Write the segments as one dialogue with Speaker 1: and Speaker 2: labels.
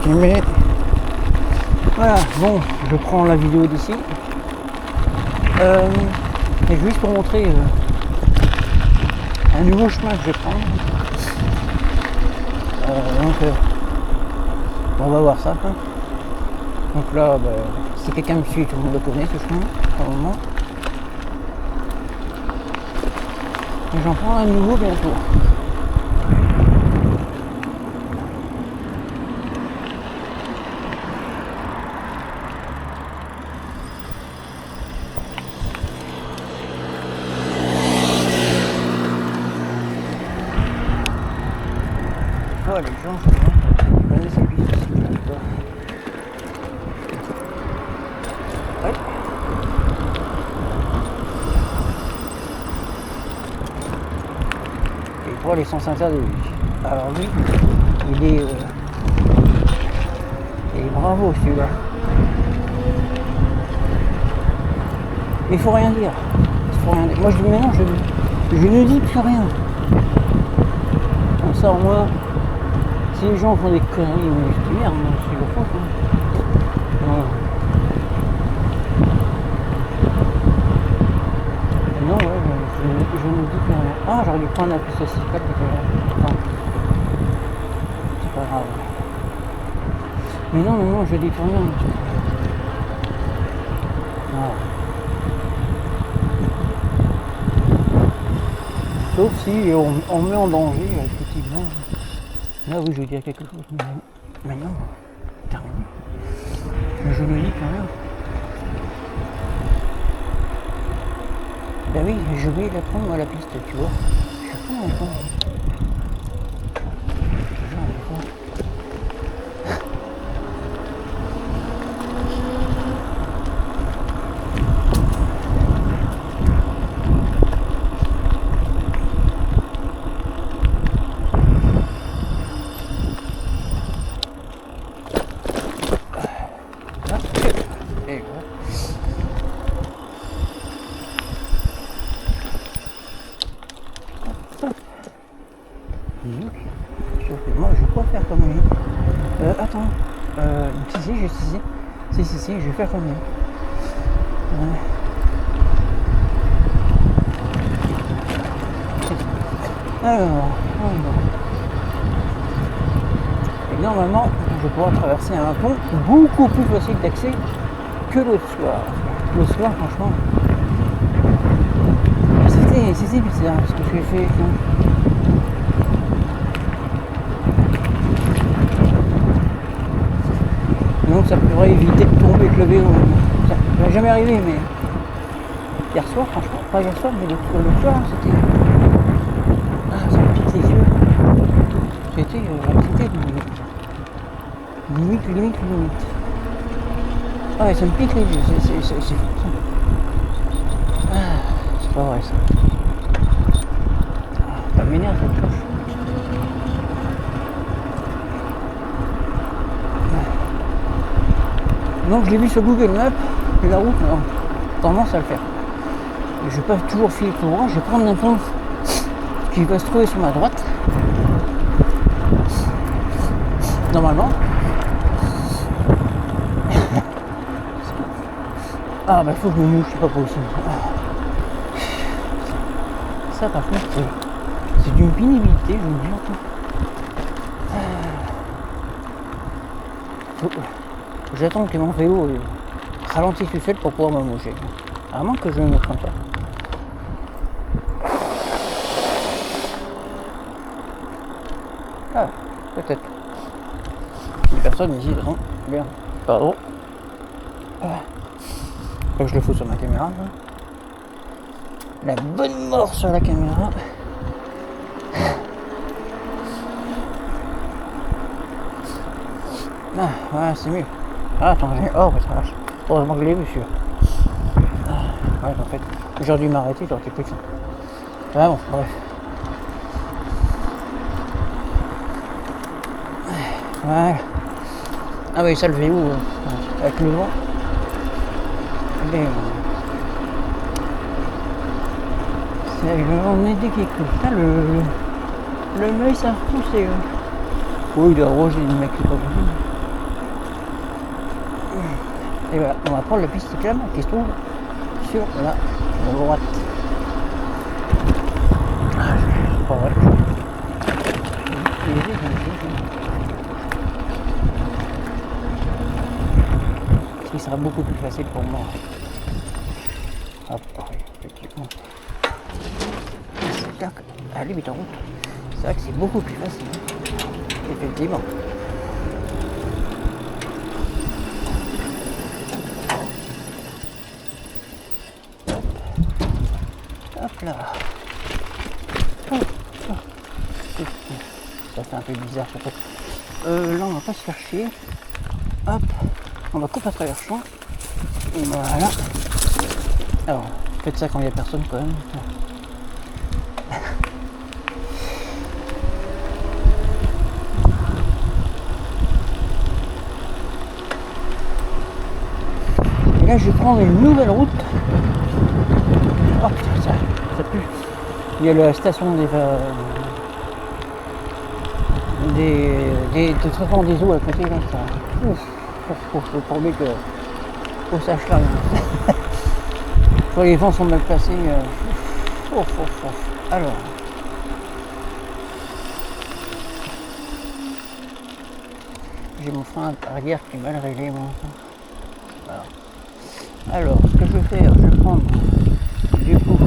Speaker 1: filmer. Voilà, bon, je prends la vidéo d'ici. Et juste pour montrer un nouveau chemin que je vais prendre. On va voir ça. Hein. Donc là, si quelqu'un me suit, tout le monde le connaît ce chemin, pour le moment. Et j'en prends un nouveau bientôt. Les gens connaissent ces pistes ici. Ouais. Et pour l'essence interdite. Alors lui, il est bravo celui-là. Mais il faut rien dire. Moi je dis mais non, je ne dis plus rien. Comme ça au moins. Si les gens font des conneries, mais je dis merde, c'est le faux. Non, ouais, je ne dis plus rien. Ah, j'aurais dû prendre la piste cyclable. Attends. C'est pas grave. Mais non, je dis plus rien. Voilà. Sauf si on met en danger, effectivement. Là oui, je veux dire quelque chose, mais non, terminé. Je ne dis plus rien. Ben oui, je vais la prendre à la piste, tu vois. Je suis fou encore. Moi je vais pas faire comme lui. Attends. Si, je vais faire comme lui. Ouais. Alors. Et normalement, je pourrais traverser un pont beaucoup plus facile d'accès que l'autre soir. L'autre soir, franchement, c'était bizarre ce que j'ai fait. Donc ça pourrait éviter de tomber avec le vélo. Ça ne m'est jamais arrivé, mais hier soir, franchement, pas hier soir, mais l'autre soir, c'était. Ah, ça me pique les yeux. C'était limite. Ah ouais, ça me pique les yeux, c'est ah, c'est pas vrai ça. Ah, ça m'énerve cette cloche. Donc je l'ai vu sur Google Maps, et la route, tendance à le faire. Et je vais pas toujours filer tout droit, je vais prendre un pont qui va se trouver sur ma droite. Normalement. Ah bah il faut que je me mouche, c'est pas possible. Ça par contre c'est d'une pénibilité, je vous dis. J'attends que mon vélo ralentisse tout seul pour pouvoir me moucher. À moins que je ne me trompe pas. Ah, peut-être. Les personnes ici, non, bien. Pardon. Faut que je le fous sur ma caméra. Hein. La bonne mort sur la caméra. Ah, ouais, c'est mieux. Ah, attends, oh, ça marche. Heureusement que je l'ai vu, celui-là. Ah, ouais, en fait, j'aurais dû m'arrêter, j'aurais été plus de ça. Ah bon, bref. Voilà. Ah oui, ça, le vélo, avec le vent. On est des qui putain, le mail ça a repoussé. Oh, il est arrosé, le mec, c'est pas possible. Et voilà, on va prendre la piste cyclable qui se trouve sur la droite. Ah, pas vrai. Ce qui sera beaucoup plus facile pour moi. Hop, effectivement. C'est clair qu'à la limite en route, c'est vrai que c'est beaucoup plus facile. Effectivement. Hop là. Ça fait un peu bizarre surtout. Là on va pas se faire chier. Hop. On va couper à travers le champ. Voilà. Alors, faites ça quand il n'y a personne quand même. Et là je vais prendre une nouvelle route. Oh putain, ça pue. Il y a la station de traitement des eaux à côté là, ça. Faut promettre que faut ça charge. Les vents sont mal placés. Alors. J'ai mon frein arrière qui est mal réglé. Voilà. Alors, ce que je vais faire, je vais prendre du coup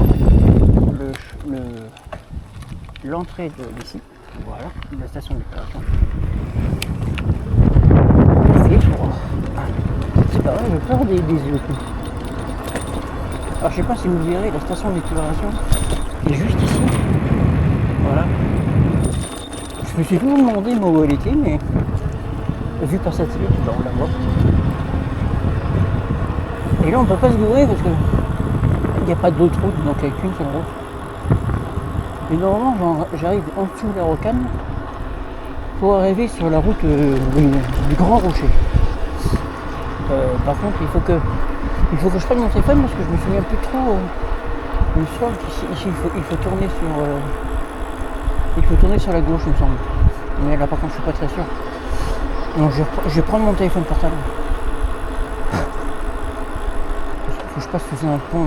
Speaker 1: l'entrée de d'ici. Voilà, de la station d'épuration. C'est pareil, j'ai peur des yeux. Alors je sais pas si vous verrez, la station d'épuration est juste ici. Voilà. Je me suis toujours demandé moi où elle était, mais vu par satellite, on la voit. Et là on peut pas se gourer parce que il n'y a pas d'autre route, donc il n'y a qu'une seule route. Et normalement j'arrive en dessous de la rocane pour arriver sur la route du Grand Rocher. Par contre il faut que je prenne mon téléphone parce que je me souviens plus trop. Il me semble qu'ici il faut tourner sur la gauche il me semble. Mais là par contre je suis pas très sûr. Donc je vais prendre mon téléphone portable. Faut que je passe sous un pont.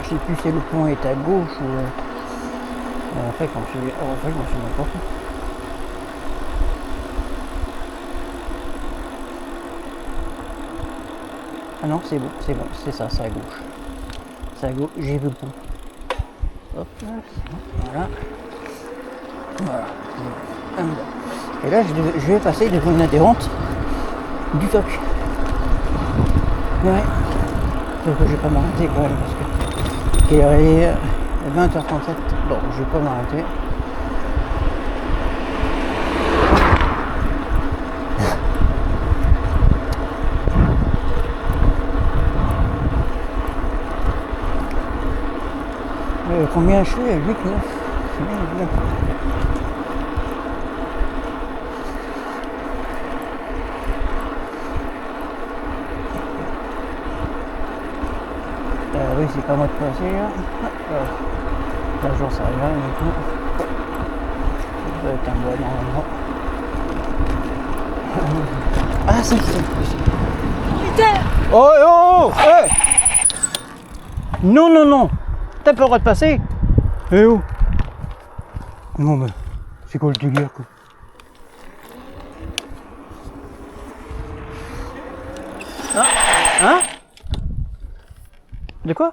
Speaker 1: Je sais plus si le pont est à gauche ou. En fait, je m'en souviens pas. Ah non, c'est bon, c'est ça, c'est à gauche. C'est à gauche, j'ai vu le pont. Hop, voilà. Voilà. Et là, je vais passer devant une adhérente du TOC. Ouais. Donc je vais pas m'arrêter quand même parce que il est 20h37. Bon, je vais pas m'arrêter. Combien je suis? 8, 9. C'est bien. Oui, c'est pas moi de passer là. Là, j'en sais rien du tout. Ça doit être un bois normalement. Ah, c'est putain! Oh! Hey! Non! T'as pas le droit de passer? Eh oh! Non mais, c'est quoi le délire quoi? Ah! Hein? De quoi?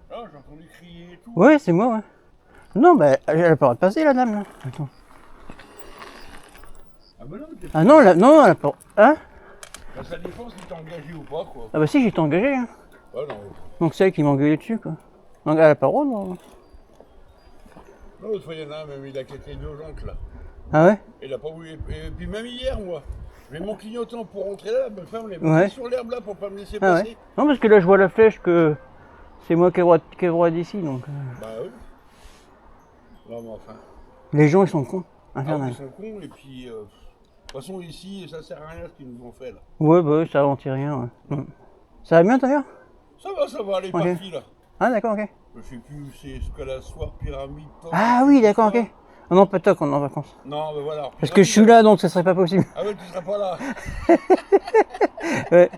Speaker 2: Ah, j'ai entendu crier et tout.
Speaker 1: Ouais, c'est moi, ouais. Non, bah, elle a pas le droit de passer la dame là. Attends.
Speaker 2: Ah bah non, mais
Speaker 1: Ah non, non, elle a pas. Hein?
Speaker 2: bah, ça dépend si t'es engagé ou pas quoi.
Speaker 1: Ah bah si, j'étais engagé, hein.
Speaker 2: Ah non.
Speaker 1: Donc c'est elle qui m'a engueulé dessus quoi. Donc elle a pas le droit, non?
Speaker 2: Non, l'autre fois il y en a un, même il a quitté 2 jantes là.
Speaker 1: Ah ouais?
Speaker 2: Il a pas voulu. Et puis même hier, moi, j'ai mon clignotant pour rentrer là, ma femme l'est
Speaker 1: Ouais.
Speaker 2: sur l'herbe là pour pas me laisser
Speaker 1: Ah
Speaker 2: passer.
Speaker 1: ouais? Non, parce que là je vois la flèche que c'est moi qui ai le droit d'ici, donc.
Speaker 2: Bah oui. Non mais enfin.
Speaker 1: Les gens ils sont cons.
Speaker 2: Ah,
Speaker 1: Infernal.
Speaker 2: ils sont cons et puis. De toute façon ici, ça sert à rien ce qu'ils nous ont fait là.
Speaker 1: Ouais, bah oui, ça ralentit rien, ouais. Ça va bien d'ailleurs?
Speaker 2: Ça va, elle est
Speaker 1: Ok.
Speaker 2: partie là.
Speaker 1: Ah d'accord, ok.
Speaker 2: Je sais plus, c'est ce que la soir pyramide.
Speaker 1: Ah oui, d'accord, ok. Ah non, pas toc, on est en vacances.
Speaker 2: Non, mais voilà.
Speaker 1: Parce que je suis là, donc ce serait pas possible.
Speaker 2: Ah ouais, tu seras pas là.
Speaker 1: Ouais.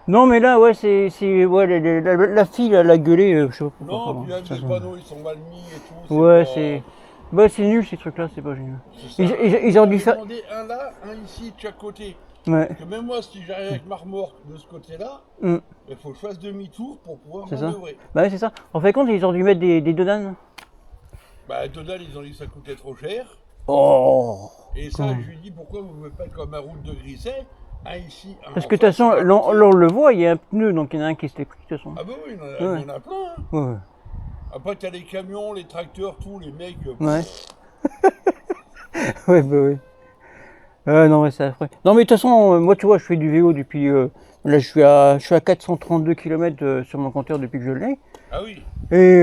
Speaker 1: Non, mais là, ouais, ouais, la fille, elle a gueulé, je sais pas pourquoi.
Speaker 2: Non,
Speaker 1: pardon.
Speaker 2: puis même
Speaker 1: Ça,
Speaker 2: les
Speaker 1: ça-
Speaker 2: panneaux, ils sont mal mis et tout.
Speaker 1: Ouais,
Speaker 2: pas-
Speaker 1: c'est. Bah, c'est nul ces trucs-là, c'est pas génial.
Speaker 2: c'est ça.
Speaker 1: Ils auraient dû
Speaker 2: J'en ai
Speaker 1: faire.
Speaker 2: demandé un là, un ici, de chaque côté.
Speaker 1: Ouais,
Speaker 2: Parce que même moi, si j'arrive avec ma remorque de ce côté-là,
Speaker 1: hum,
Speaker 2: il faut que je fasse demi-tour pour pouvoir
Speaker 1: c'est ça.
Speaker 2: manœuvrer.
Speaker 1: Bah, ouais, c'est ça. En fait, compte, ils auraient dû mettre des dodanes.
Speaker 2: Bah, Total, ils ont dit que ça coûtait trop cher.
Speaker 1: Oh!
Speaker 2: Et ça,
Speaker 1: Quand
Speaker 2: je lui ai dit pourquoi vous ne faites pas comme ma route de Grisset, un ici, un
Speaker 1: Parce
Speaker 2: en
Speaker 1: que de toute
Speaker 2: face,
Speaker 1: façon,
Speaker 2: un à
Speaker 1: là,
Speaker 2: côté.
Speaker 1: on le voit, il y a un pneu, donc il y en a un qui s'était pris de toute façon.
Speaker 2: Ah bah oui,
Speaker 1: Ouais.
Speaker 2: il y en a plein. Hein.
Speaker 1: Ouais, ouais.
Speaker 2: Après, t'as les camions, les tracteurs, tous les mecs.
Speaker 1: Ouais. Ouais, bah oui. Non, mais c'est affreux. Non, mais de toute façon, moi, tu vois, je fais du vélo depuis. Là, je suis à 432 km sur mon compteur depuis que je l'ai.
Speaker 2: Ah oui.
Speaker 1: Et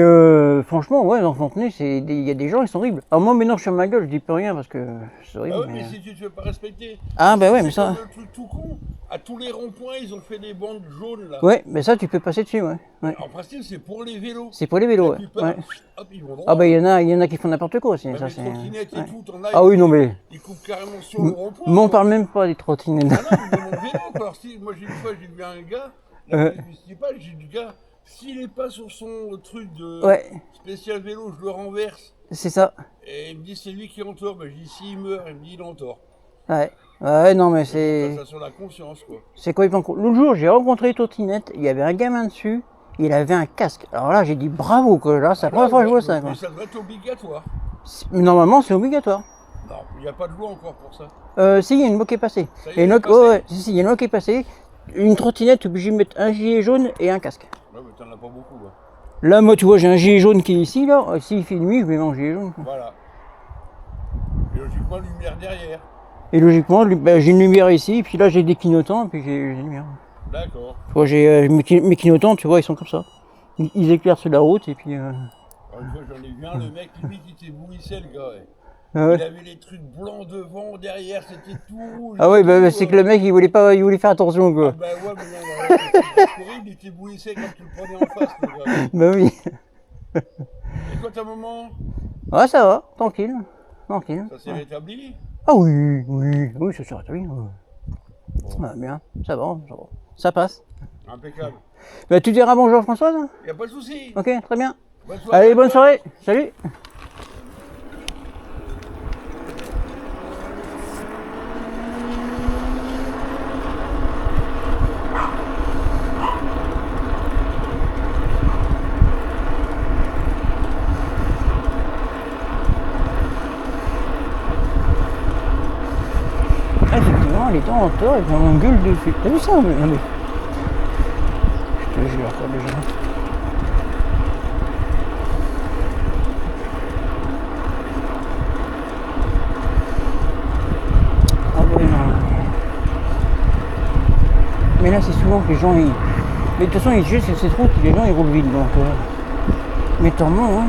Speaker 1: franchement, ouais, dans Fontenay, il y a des gens, ils sont horribles. Alors, moi, maintenant, je suis sur ma gueule, je dis plus rien parce que c'est horrible.
Speaker 2: Ah oui, mais si tu ne te fais pas respecter.
Speaker 1: Ah, bah ouais,
Speaker 2: C'est
Speaker 1: mais ça.
Speaker 2: comme le truc tout con. À tous les ronds-points, ils ont fait des bandes jaunes là.
Speaker 1: Ouais, mais ça, tu peux passer dessus, ouais. Ouais.
Speaker 2: En principe, c'est pour les vélos.
Speaker 1: C'est pour les vélos,
Speaker 2: La
Speaker 1: ouais.
Speaker 2: plupart,
Speaker 1: Ouais.
Speaker 2: hop, ils vont droit.
Speaker 1: Ah, bah, il y en a qui font n'importe quoi aussi.
Speaker 2: Même
Speaker 1: Ça,
Speaker 2: les
Speaker 1: c'est.
Speaker 2: trottinettes et
Speaker 1: Ouais.
Speaker 2: tout, t'en as.
Speaker 1: Ah oui, non, mais.
Speaker 2: Ils coupent carrément sur le rond-point.
Speaker 1: Mais on
Speaker 2: quoi.
Speaker 1: parle même pas des trottinettes.
Speaker 2: Ah non, mais mon vélo, quoi. Alors, si, moi, une fois, j'ai vu un gars, la police municipale, j'ai dit, gars, s'il n'est pas sur son truc de
Speaker 1: Ouais,
Speaker 2: spécial vélo, je le renverse.
Speaker 1: c'est ça.
Speaker 2: Et il me dit, c'est lui qui est en tort. Ben, je dis, s'il meurt, il me dit, il est en tort.
Speaker 1: Ouais. Ouais, non, mais
Speaker 2: T'as
Speaker 1: c'est.
Speaker 2: ça sur la conscience, quoi.
Speaker 1: C'est quoi, l'autre jour, j'ai rencontré Trottinette, il y avait un gamin dessus, il avait un casque. Alors là, j'ai dit bravo, quoi. Là, c'est la première fois que je vois ça, quoi.
Speaker 2: Mais ça devrait être obligatoire.
Speaker 1: Normalement, c'est obligatoire.
Speaker 2: Non, il n'y a pas de loi encore pour ça.
Speaker 1: Si, il y a une loi qui est passée.
Speaker 2: Ça y est,
Speaker 1: Il y a une
Speaker 2: elle est
Speaker 1: loi- ouais,
Speaker 2: passée
Speaker 1: ouais, si, il y a une loi qui est passée. Une trottinette, obligé de mettre un gilet jaune et un casque.
Speaker 2: Ouais, mais t'en as pas beaucoup, là.
Speaker 1: Là, moi, tu vois, j'ai un gilet jaune qui est ici, là. S'il fait nuit, je vais mettre un gilet jaune, quoi.
Speaker 2: Voilà. Et logiquement, lumière derrière.
Speaker 1: Et logiquement, j'ai une lumière ici, et puis là, j'ai des clignotants, et puis j'ai une lumière.
Speaker 2: D'accord.
Speaker 1: Tu vois, j'ai mes clignotants, tu vois, ils sont comme ça. Ils éclairent sur la route, et puis.
Speaker 2: Alors, une fois, j'en ai vu un, le mec, limite, il t'éblouissait, le gars. Ouais.
Speaker 1: Ah ouais.
Speaker 2: Il avait les trucs blancs devant, derrière, c'était tout rouge.
Speaker 1: Ah ouais, bah,
Speaker 2: tout,
Speaker 1: c'est que le mec, il voulait faire attention, quoi.
Speaker 2: Ah bah ouais, mais non, c'était horrible, il t'éblouissait quand tu le prenais en face, le gars.
Speaker 1: Bah oui.
Speaker 2: Et toi, ta maman,
Speaker 1: Ouais, ça va, tranquille. Tranquille.
Speaker 2: ça s'est rétabli?
Speaker 1: Ah oui, oui, oui, c'est sûr, oui. Ouais, bien, ça va, ça va. Ça passe.
Speaker 2: Impeccable.
Speaker 1: Bah, tu diras bonjour Françoise?
Speaker 2: Y a pas de souci.
Speaker 1: Ok, très bien.
Speaker 2: Bonne soirée.
Speaker 1: Allez, bonne soirée. Salut. Ah, effectivement, elle était en tort et puis on gueule dessus. T'as vu ça? Mais... Je te jure, quoi, déjà. Ah ouais, non. Mais là, c'est souvent que les gens, ils... Mais de toute façon, ils juste ces routes, les gens, ils roulent vite, donc... Mais tant mieux, hein.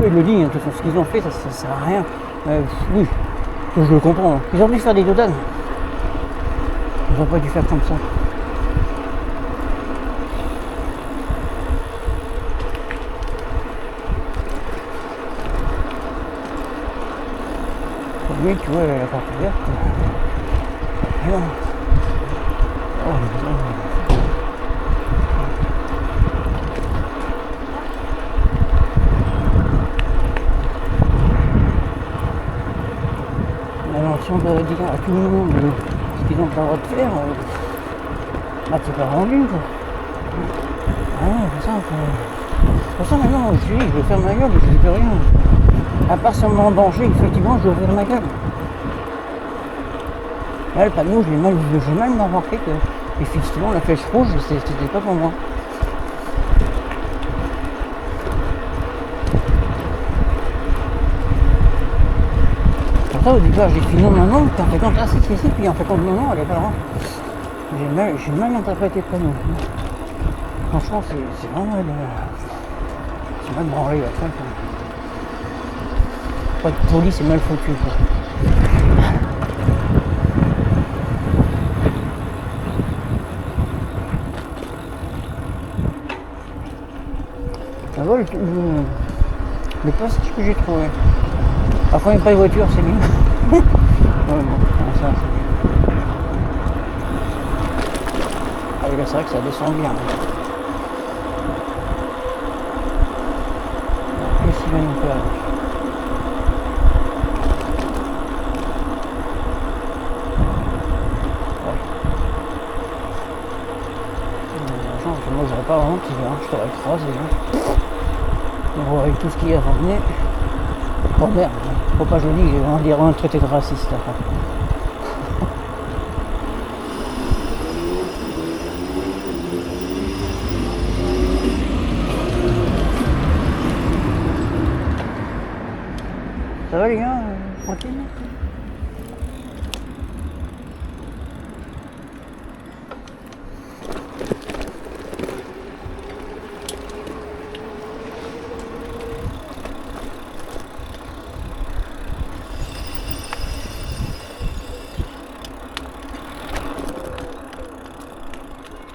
Speaker 1: Il le dit, hein, de toute façon, ce qu'ils ont fait, ça sert à rien. Oui, je le comprends. Hein. Ils ont dû faire des dodanes. Ils n'ont pas dû faire comme ça. Lui, tu vois, la porte ouverte. Non. Oh, putain. Alors si on doit dire à tout le monde ce qu'ils n'ont pas le droit de faire, bah c'est pas rendu quoi. Ah ouais, c'est ça quoi. C'est pour ça maintenant je dis, je vais faire ma gueule, je dis plus rien. À part si on me met en danger, effectivement je vais ouvrir ma gueule. Là le panneau, j'ai mal remarqué que effectivement la flèche rouge c'était pas pour moi. Au départ j'ai dit non, puis en fait compte, ah si, puis en fait compte non, elle est pas loin. J'ai mal interprété le panneau. Franchement, c'est vraiment... C'est mal branlé la fin. Pas de police, c'est mal foutu quoi. le passage que j'ai trouvé. Alors quand il n'y a pas de voiture, c'est mieux. Ouais, bon, ça, ah oui, là c'est vrai que ça descend bien. Qu'est-ce qu'il va nous faire? Moi j'aurais pas vraiment tiré, hein. Je t'aurais écrasé. Hein. Donc avec tout ce qui est ramené. Oh merde, faut pas que je le dise, on dirait un traité de raciste après. Ça va les gars, tranquille?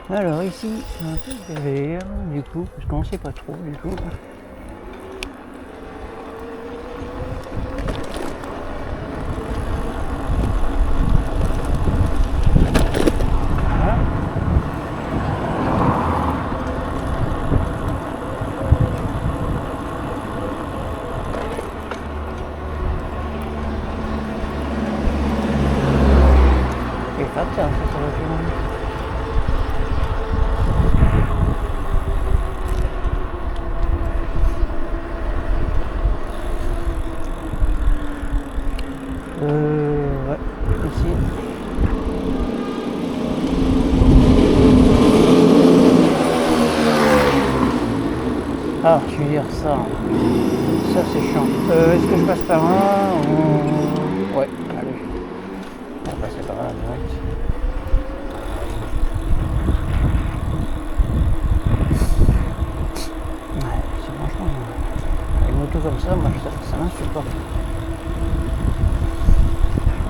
Speaker 1: Alors ici, c'est un peu vert, du coup, parce qu'on sait pas trop, du coup. Voilà. Et pas de ça va faire. Ouais, ici. Ah, je veux dire ça. Ça c'est chiant. Est-ce que je passe par là ou... Ouais, allez. On va passer par là direct. Ouais, c'est franchement... Une moto comme ça, moi ça m'insupporte.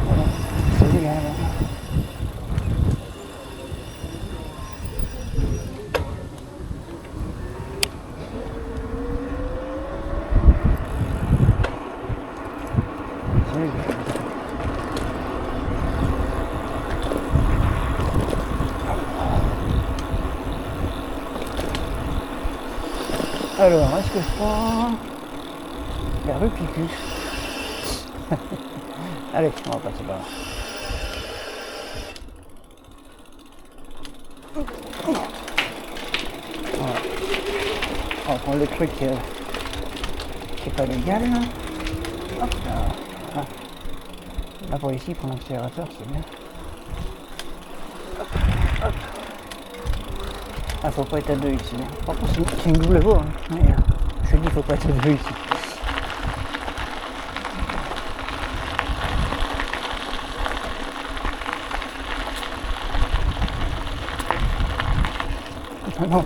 Speaker 1: Voilà, c'est légal. C'est légal. Alors, est-ce que je prends la rue Picus? Allez, on va passer par là. Voilà. On va prendre le truc qui est pas légal. Là. Hop là. Ah. Là pour ici, prendre l'accélérateur, c'est bien. Hop, hop. Ah, faut pas être à deux ici. Par contre, c'est une double voie. Hein. Mais, je te dis, faut pas être à deux ici. Ah non,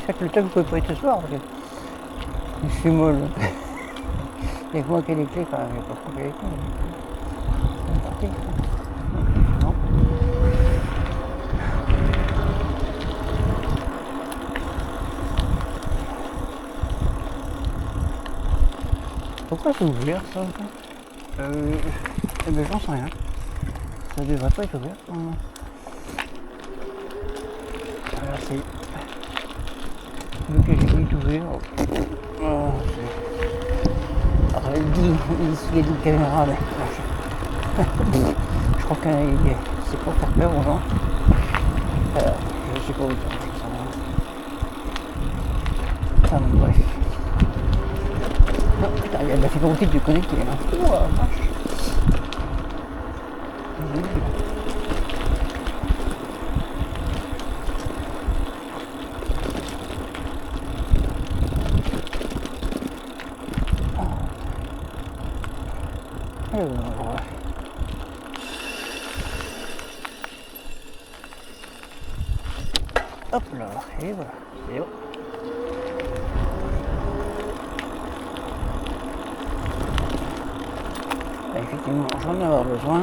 Speaker 1: chaque le temps, vous pouvez pas être ce soir. Parce que je suis molle. Il y a que moi qui ai les clés quand même. Il n'y a pas trop les clés. Non. Pourquoi c'est ouvert ça? Eh ben j'en sais rien. Ça devrait pas être ouvert. Alors c'est... Le que j'ai dit ouvert. Oh, alors il dit, il y a des caméras mais... Je crois que c'est pour faire peur aux gens. Je sais pas où dire. Enfin bref. Oh, putain, il y a de la fibre optique du connecté là. Oh vache. Alors, hop là, et voilà, c'est bon. Effectivement, j'en ai avoir besoin.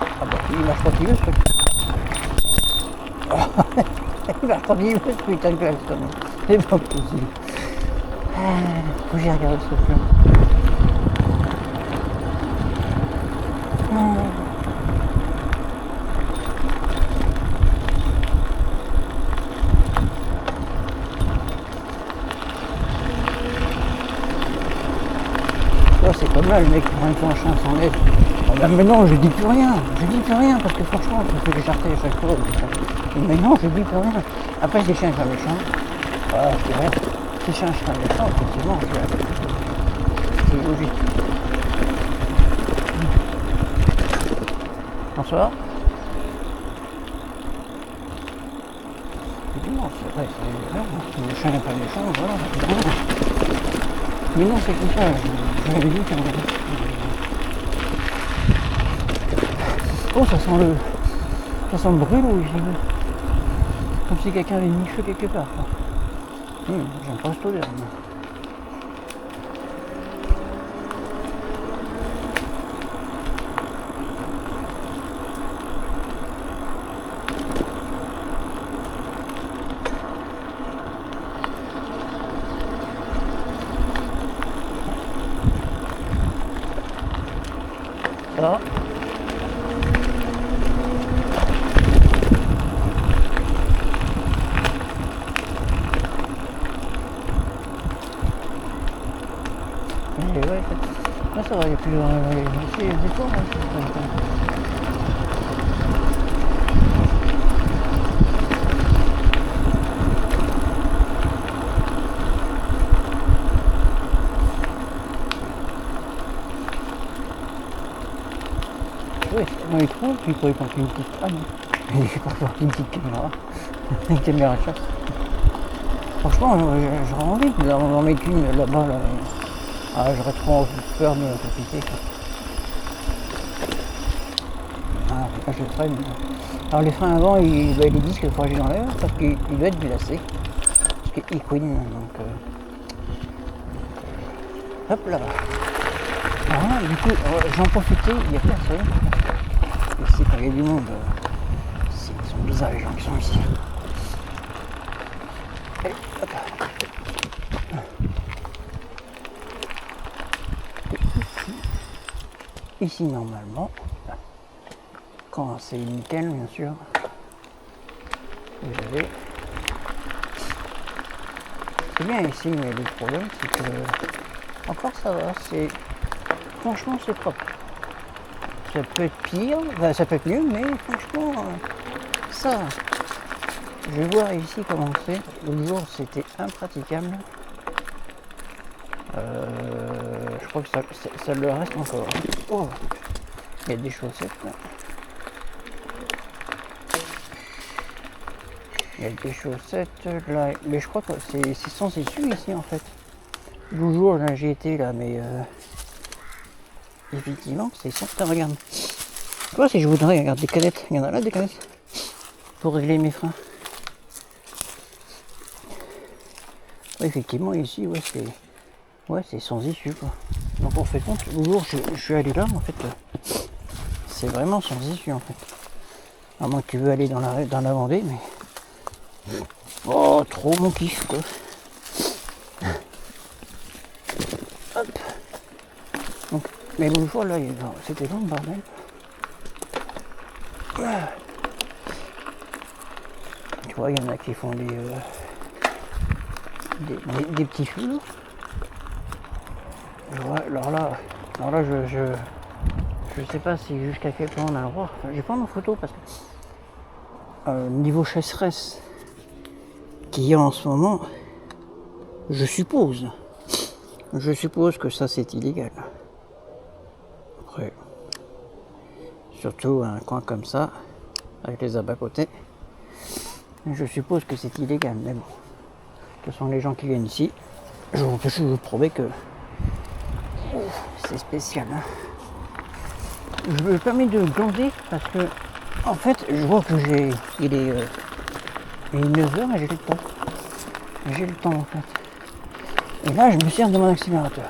Speaker 1: Ah bah, il marche tranquille ce truc. Il marche tranquille ce putain de klaxon. C'est pas possible. Faut que j'y regarde ce film. C'est comme là, le mec qui prend un chien sans lettre. Mais non, je dis plus rien, parce que franchement, ça fait que j'arrête à chaque fois. Mais non, je dis plus rien. Après, si les chiens sont méchants, voilà, je dirais, si les chiens sont méchants, effectivement, c'est logique. Bonsoir. Effectivement, c'est vrai, c'est vrai, si le chien n'est pas méchant, voilà, c'est vrai. Mais non, c'est comme ça, je l'avais dit quand même. Oh, ça sent le brûlot ici. Comme si quelqu'un avait mis feu quelque part. J'aime pas cette odeur. Ça. Et ouais, là ça va, il y a plus des tours, hein, oui, dans les trous, puis il pourrait porter une petite... Ah non, il pourrait porter une petite caméra, une caméra de chasse. Franchement, j'aurais envie d'en mettre une là-bas, là. Ah, j'aurais trop peur de me faire piquer. Ah, là, je le freine. Alors les freins avant, les disques, il faudrait que j'enlève parce qu'il doit être glacé. Parce qu'il queen, donc... hop là. Voilà, du coup, j'en profitais, il n'y a personne. Ici, quand il y a du monde, ils sont bizarres les gens qui sont ici. Allez, hop. Ici, normalement, quand c'est nickel, bien sûr, vous avez... C'est bien ici, mais le problème, c'est que... Encore ça va, c'est... Franchement, c'est propre. Ça peut être pire, enfin, ça peut être mieux, mais franchement, ça... Je vais voir ici comment c'est. L'autre jour, c'était impraticable. Je crois que ça le reste encore. Oh, il y a des chaussettes là. Il y a des chaussettes là. Mais je crois que c'est sans essuie ici en fait. L'autre jour là j'ai été là, mais effectivement c'est sans. Attends, regarde. Tu vois, si je voudrais, regarde des canettes. Il y en a là des canettes. Pour régler mes freins. Ouais, effectivement ici, ouais c'est. Ouais, c'est sans issue quoi. Donc on fait compte, le jour je suis allé là, en fait, c'est vraiment sans issue en fait. À moins que tu veux aller dans la Vendée, mais... Oh, trop mon kiff quoi. Hop. Donc, mais l'autre fois là, c'était long le bordel. Tu vois, il y en a qui font des petits feux. Ouais, alors là, je sais pas si jusqu'à quel point on a le droit. Enfin, j'ai pas mon photo parce que niveau chasseresse qu'il y a en ce moment, je suppose que ça c'est illégal. Après, surtout un coin comme ça, avec les abat-côtés, je suppose que c'est illégal. Mais bon, ce sont les gens qui viennent ici. Je vous promets que c'est spécial. Hein. Je me permets de glander parce que en fait je vois que il est 9h mais j'ai le temps. J'ai le temps en fait. Et là je me sers de mon accélérateur.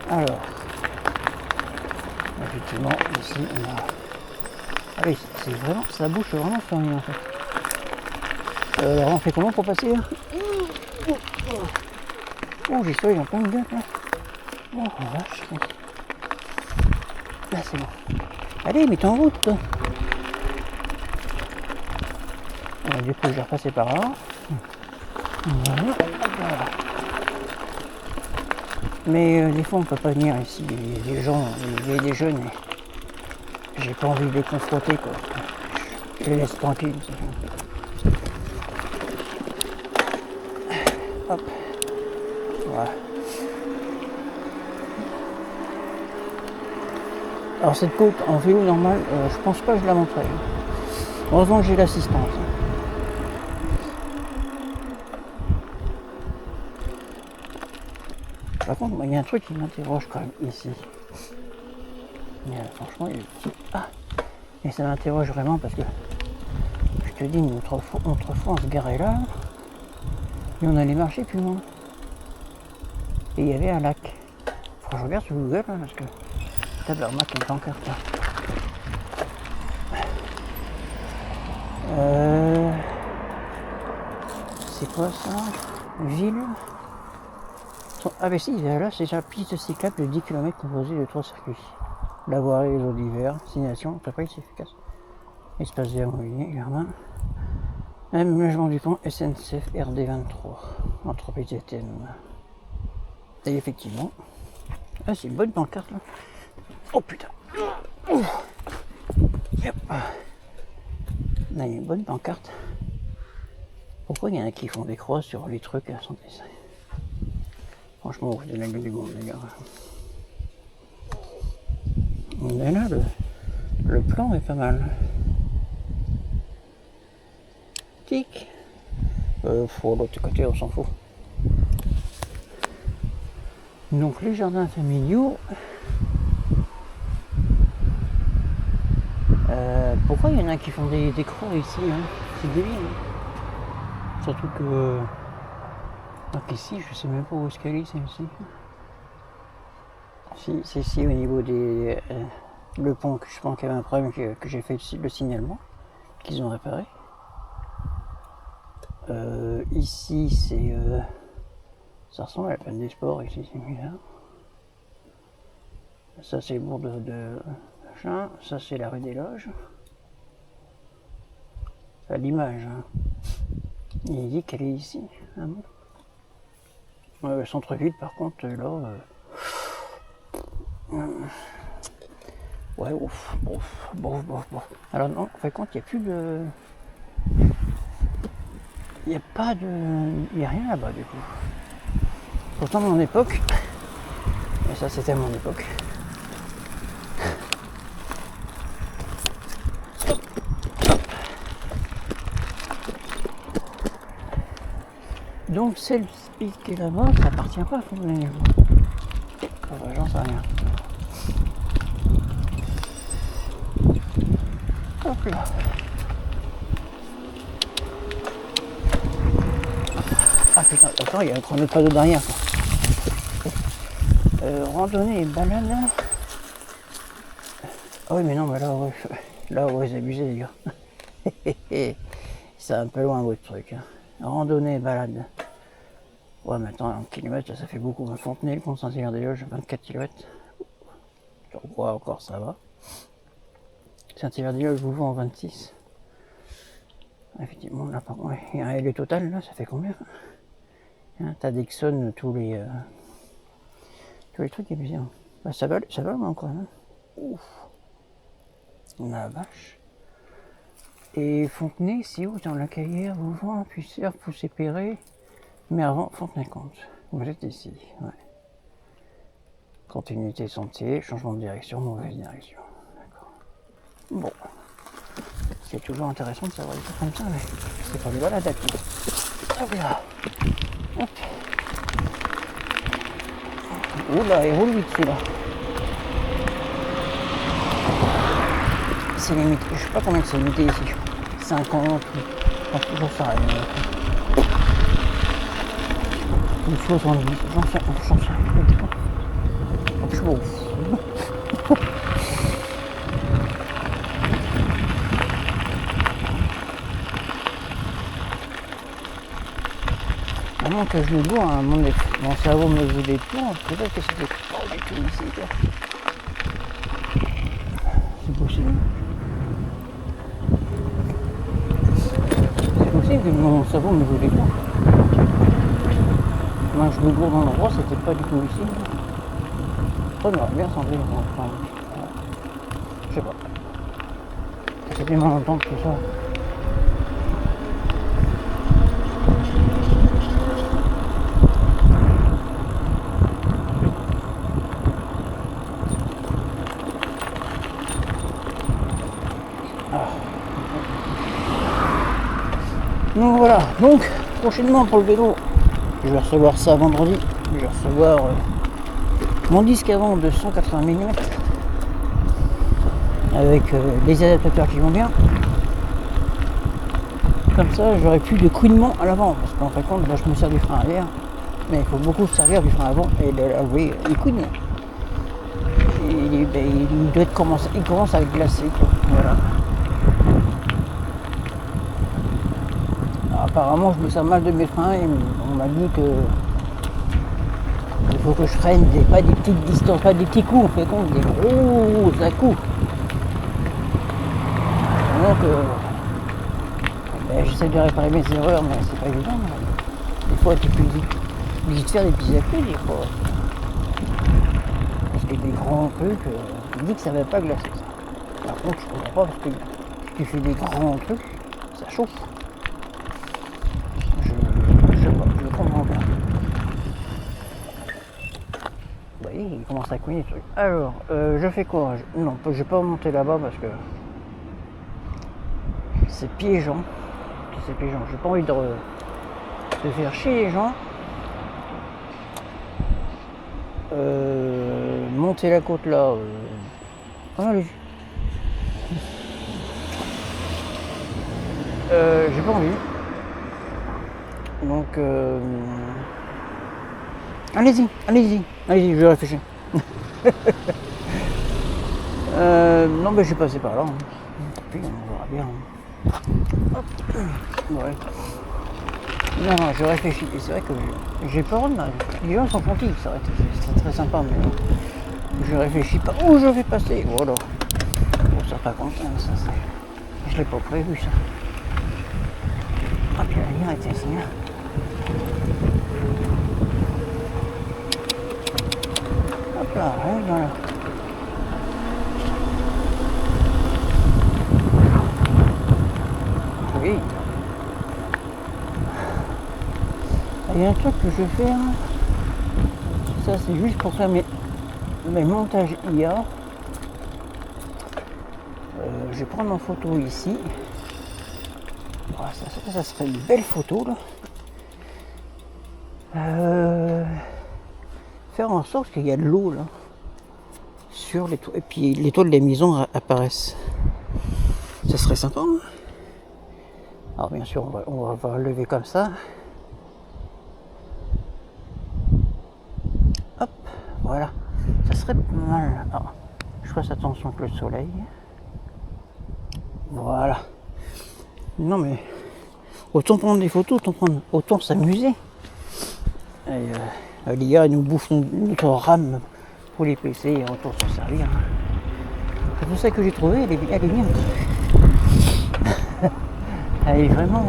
Speaker 1: Alors effectivement ici on a. Ah oui, c'est vraiment. Ça bouge vraiment sur rien en fait. Alors on fait comment pour passer là? Oh, j'ai soif, j'en plein de gueule là. Oh la vache. Là c'est bon. Allez, mets-toi en route toi. Du coup je vais repasser par là. Voilà. Mais des fois on peut pas venir ici, il y a des gens, il y a des jeunes et j'ai pas envie de les confronter quoi. Je les laisse tranquilles. Hop. Voilà. Alors cette côte en vélo normal, je pense pas que je la montrerai. Heureusement que j'ai l'assistance. Par contre, il y a un truc qui m'interroge quand même ici. Franchement, il est petit. Ah. Et ça m'interroge vraiment parce que je te dis, autrefois on se garait là et on allait marcher plus loin. Et il y avait un lac. Faut que je regarde sur Google hein, parce que tabarnak, il y a une pancarte là. C'est quoi ça? Ville. Ah ben si, là c'est la piste cyclable de 10 km composée de 3 circuits. La voirie et les eaux d'hiver, signalisation, entreprise efficace. Espace vert mobilier, jardin. Aménagement du pont SNCF RD23. Entreprise ETM. Et effectivement. Ah c'est une bonne pancarte là. Oh putain. Yep. Là il y a une bonne pancarte. Pourquoi il y en a qui font des croix sur les trucs à son dessin? Franchement, vous avez la gueule du monde, les gars. Mais là, le plan est pas mal. Tic. Pour l'autre côté, on s'en fout. Donc, les jardins familiaux. Pourquoi il y en a qui font des croix ici hein? C'est débile. Hein? Surtout que. Donc ici, je sais même pas où est-ce qu'elle est celle-ci. Si, c'est ici au niveau des... le pont, que je pense qu'il y avait un problème que j'ai fait le signalement, qu'ils ont réparé. Ici, c'est... ça ressemble à la plaine des sports, ici, c'est bizarre. Ça, c'est le bourg de machin. Ça, c'est la rue des Loges. Enfin, l'image, hein. Il dit qu'elle est ici. Ah bon? Centre-ville, par contre, là... ouais, ouf, bof. Alors non, en fait, compte, il n'y a plus de... Il n'y a pas de... Il n'y a rien là-bas, du coup. Pourtant, à mon époque... Et ça, c'était à mon époque. Donc, celle-ci qui est là-bas, ça appartient pas à Fontenay. J'en sais rien. Hop là. Ah putain, attends, il y a un chronophage derrière. Randonnée et balade. Ah oui, mais non, mais là, ouais, vous abusez, les gars. C'est un peu loin, votre truc. Hein. Randonnée et balade. Ouais, maintenant, en kilomètres, ça fait beaucoup. Fontenay, le Pont-Saint-Hilaire-des-Loges, 24 km. Je crois encore, ça va. Saint-Hilaire-des-Loges, je vous vois en 26. Effectivement, là, par contre, et le total, là, ça fait combien hein, t'addictionnes tous les trucs, et puis bah, ça va encore. Hein. Ouf. La vache. Et Fontenay, c'est où? Dans la Caillère, Vouvant, Puissère, Poussé-Perret. Mais avant, Fontenay-Comte. Vous êtes ici, ouais. Continuité sentier, changement de direction, mauvaise direction. D'accord. Bon. C'est toujours intéressant de savoir des choses comme ça, mais c'est pas des balades à pied. Hop là. Hop. Oula, il roule vite celui-là. C'est limité, je sais pas combien c'est limité ici. 50 ou... Enfin, toujours ça. Ou 70, j'en sais rien. Je m'en fous. Avant que je me bourre, hein, mon cerveau me joue des tours, peut-être que c'était pas du tout ici, quoi. C'est possible. C'est possible que mon cerveau me joue des tours. Moi, je me bourre dans l'endroit, c'était pas du tout ici. Ça m'aurait bien semblé. Enfin, je sais pas. Ça fait tellement longtemps que tout ça. Donc voilà, donc prochainement pour le vélo, je vais recevoir ça vendredi, je vais recevoir mon disque avant de 180 mm avec les adaptateurs qui vont bien. Comme ça j'aurai plus de couinement à l'avant, parce qu'en fin de compte, je me sers du frein arrière, mais il faut beaucoup se servir du frein avant et oui, il couine. Il doit il commence à être glacé, quoi. Voilà. Apparemment, je me sers mal de mes freins et on m'a dit que il faut que je freine pas des petites distances, pas des petits coups, on fait compte, des gros à-coups. Donc, j'essaie de réparer mes erreurs, mais c'est pas évident. Des fois, tu peux vite faire des petits à-coups, des fois. Parce que des grands trucs, on dit que ça va pas glacer, ça. Par contre, je comprends pas, parce que si tu fais des grands trucs, ça chauffe. Je comprends pas. Vous voyez, il commence à cogner le truc. Alors, je fais quoi? Non, je vais pas monter là-bas parce que c'est piégeant. C'est piégeant. J'ai pas envie de faire chier les gens. Monter la côte là. Allez. J'ai pas envie. Donc, allez-y, je vais réfléchir. Non, mais je vais passer par là. Puis on verra bien. Hop. Ouais. Non, je réfléchis. Et c'est vrai que j'ai peur de les gens sont gentils, c'est très sympa, mais je réfléchis pas où je vais passer. Voilà. Bon, ça pas content, ça c'est. Je l'ai pas prévu ça. Ah, puis la lumière était ici, là. Hop là, voilà. Oui. Il y a un truc que je vais faire. Ça, c'est juste pour faire mes montages IA. Je vais prendre en photo ici. Voilà, ça serait une belle photo là. Faire en sorte qu'il y a de l'eau là sur les toits et puis les toits de la maison apparaissent. Ça serait sympa. Hein. Alors bien sûr on va lever comme ça. Hop, voilà. Ça serait pas mal. Alors, je fasse attention avec le soleil. Voilà. Non mais autant prendre des photos, autant s'amuser. L'IA nous bouffe notre RAM pour les PC et autant s'en servir. C'est pour ça que j'ai trouvé, elle est bien. Elle est vraiment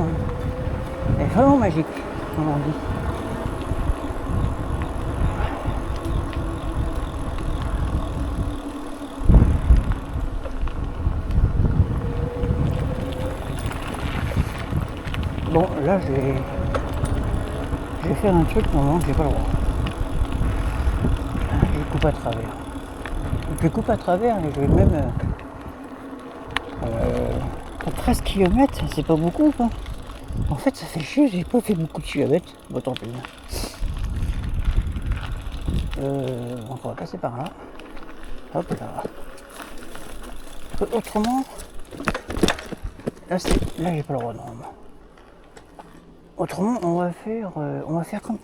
Speaker 1: magique, comme on dit. Bon, là, je vais faire un truc normalement que j'ai pas le droit. Je coupe à travers. Je coupe à travers et je vais même... à 13 km, c'est pas beaucoup, quoi. En fait, ça fait chier, j'ai pas fait beaucoup de kilomètres. Bon, tant pis. On va passer par là. Hop là. Autrement... Là, j'ai pas le droit, normalement. Autrement, on va faire comme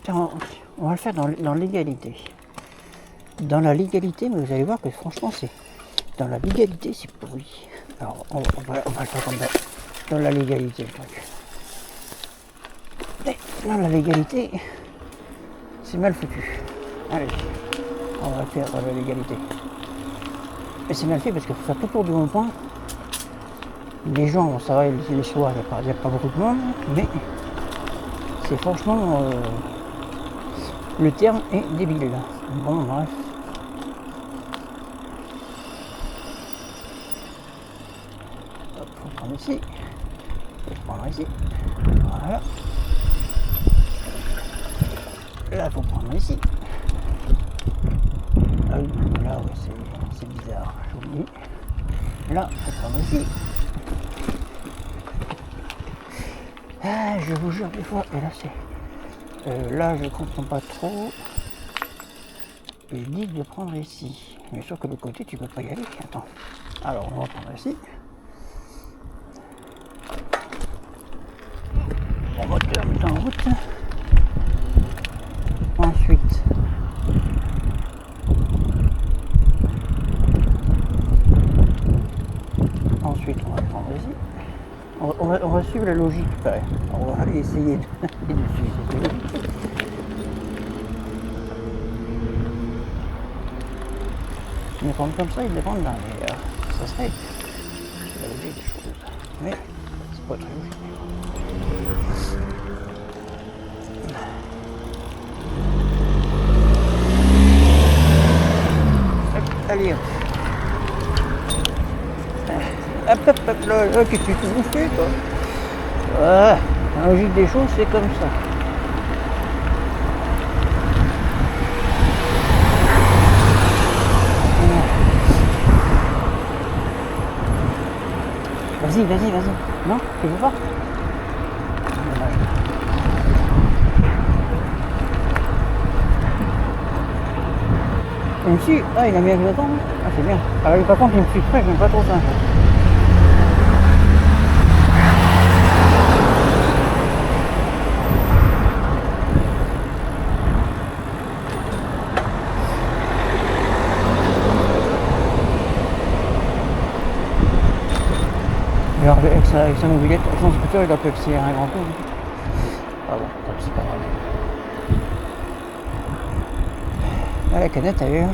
Speaker 1: on va le faire dans l'égalité. Dans la légalité, mais vous allez voir que franchement, c'est dans la légalité, c'est pourri. Alors, on va le faire comme ça. Dans la légalité, le truc. Et dans la légalité, C'est mal foutu. Allez, on va faire l'égalité. Et c'est mal fait parce qu'il faut faire tout tour du rond-point. Les gens, ça va, les soirs, il n'y a pas beaucoup de monde, mais c'est franchement, le terme est débile. Bon, bref. Hop, faut prendre ici. Faut prendre ici. Voilà. Là, faut prendre ici. Ah oui, là, ouais, c'est bizarre, j'oublie. Là, faut prendre ici. Ah, je vous jure, des fois, et là, c'est... là, je comprends pas trop. Ils disent de prendre ici. Mais sauf que de l'autre côté, tu peux pas y aller. Attends. Alors, on va prendre ici. Mon moteur est en route. Ensuite, on va prendre ici. On va suivre la logique, pareil. On va aller essayer de suivre cette logique. Ils prennent comme ça, ils les prennent là, mais ça serait la logique des choses. Mais c'est pas très logique. Allez, hop. Hop, là, qu'est-ce que tu te bouffes, toi? La logique des choses, c'est comme ça. Vas-y. Non, tu veux pas? Même si, il a mis avec le temps. Ah, c'est bien. Alors, par contre, il me suit près, j'aime pas trop ça. Alors, avec sa mobilette, avec son scooter, il doit peut accélérer un grand coup. Ah bon, c'est pas grave. Ah, la canette, elle est là.